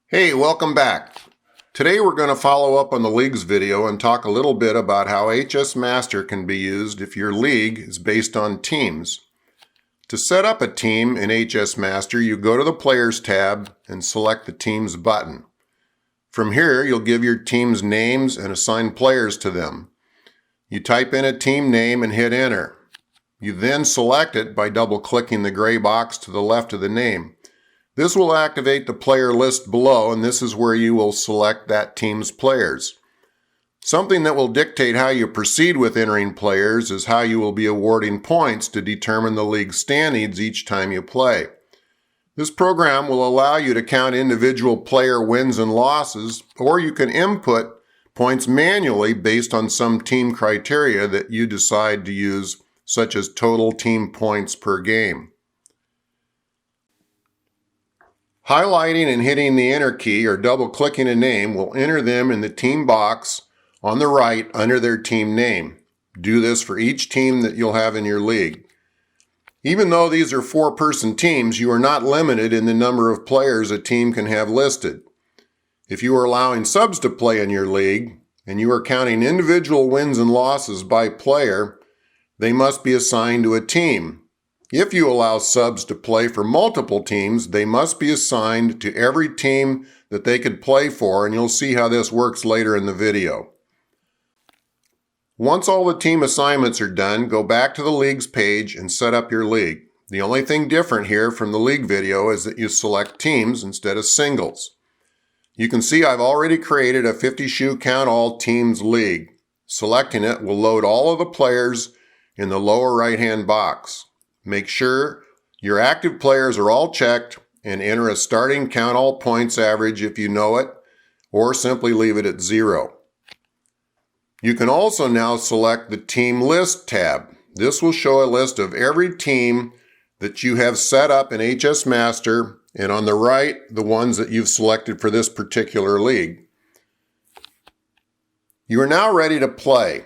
Hey, welcome back. Today we're going to follow up on the leagues video and talk a little bit about how HSMaster can be used if your league is based on teams. To set up a team in HSMaster, you go to the Players tab and select the Teams button. From here, you'll give your team's names and assign players to them. You type in a team name and hit Enter. You then select it by double-clicking the gray box to the left of the name. This will activate the player list below, and this is where you will select that team's players. Something that will dictate how you proceed with entering players is how you will be awarding points to determine the league standings each time you play. This program will allow you to count individual player wins and losses, or you can input points manually based on some team criteria that you decide to use, such as total team points per game. Highlighting and hitting the Enter key or double-clicking a name will enter them in the team box on the right under their team name. Do this for each team that you'll have in your league. Even though these are four-person teams, you are not limited in the number of players a team can have listed. If you are allowing subs to play in your league, and you are counting individual wins and losses by player, they must be assigned to a team. If you allow subs to play for multiple teams, they must be assigned to every team that they could play for, and you'll see how this works later in the video. Once all the team assignments are done, go back to the Leagues page and set up your league. The only thing different here from the league video is that you select teams instead of singles. You can see I've already created a 50-shoe count all teams league. Selecting it will load all of the players in the lower right-hand box. Make sure your active players are all checked and enter a starting count all points average if you know it, or simply leave it at 0. You can also now select the Team List tab. This will show a list of every team that you have set up in HSMaster, and on the right, the ones that you've selected for this particular league. You are now ready to play.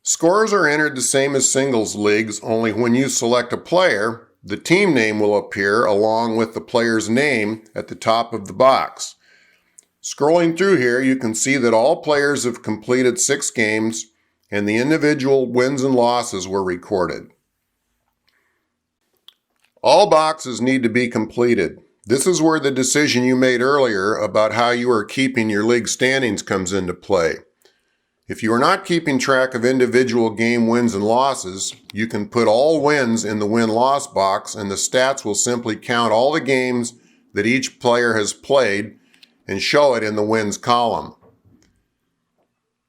Scores are entered the same as singles leagues, only when you select a player, the team name will appear along with the player's name at the top of the box. Scrolling through here, you can see that all players have completed 6 games and the individual wins and losses were recorded. All boxes need to be completed. This is where the decision you made earlier about how you are keeping your league standings comes into play. If you are not keeping track of individual game wins and losses, you can put all wins in the win-loss box and the stats will simply count all the games that each player has played and show it in the wins column.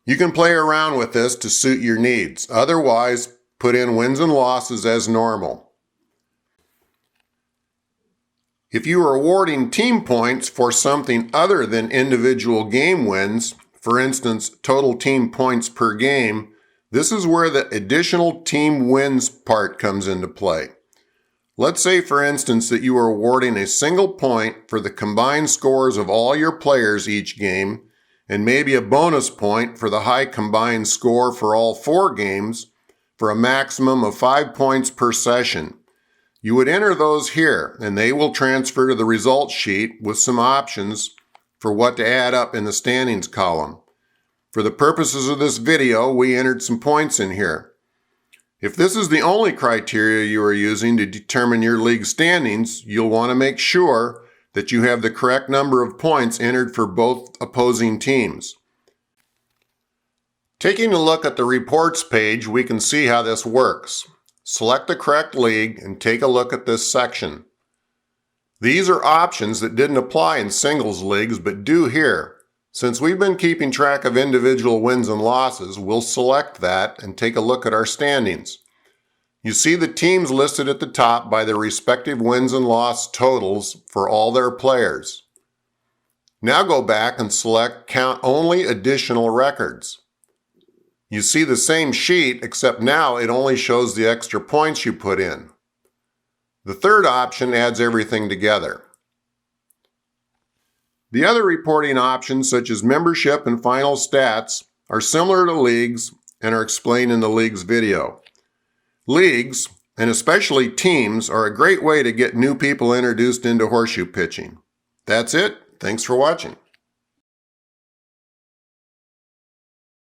You can play around with this to suit your needs. Otherwise, put in wins and losses as normal. If you are awarding team points for something other than individual game wins, for instance, total team points per game, this is where the additional team wins part comes into play. Let's say, for instance, that you are awarding a single point for the combined scores of all your players each game, and maybe a bonus point for the high combined score for all 4 games, for a maximum of 5 points per session. You would enter those here, and they will transfer to the results sheet with some options for what to add up in the standings column. For the purposes of this video, we entered some points in here. If this is the only criteria you are using to determine your league standings, you'll want to make sure that you have the correct number of points entered for both opposing teams. Taking a look at the reports page, we can see how this works. Select the correct league and take a look at this section. These are options that didn't apply in singles leagues but do here. Since we've been keeping track of individual wins and losses, we'll select that and take a look at our standings. You see the teams listed at the top by their respective wins and loss totals for all their players. Now go back and select Count Only Additional Records. You see the same sheet, except now it only shows the extra points you put in. The third option adds everything together. The other reporting options, such as membership and final stats, are similar to leagues and are explained in the leagues video. Leagues, and especially teams, are a great way to get new people introduced into horseshoe pitching. That's it. Thanks for watching.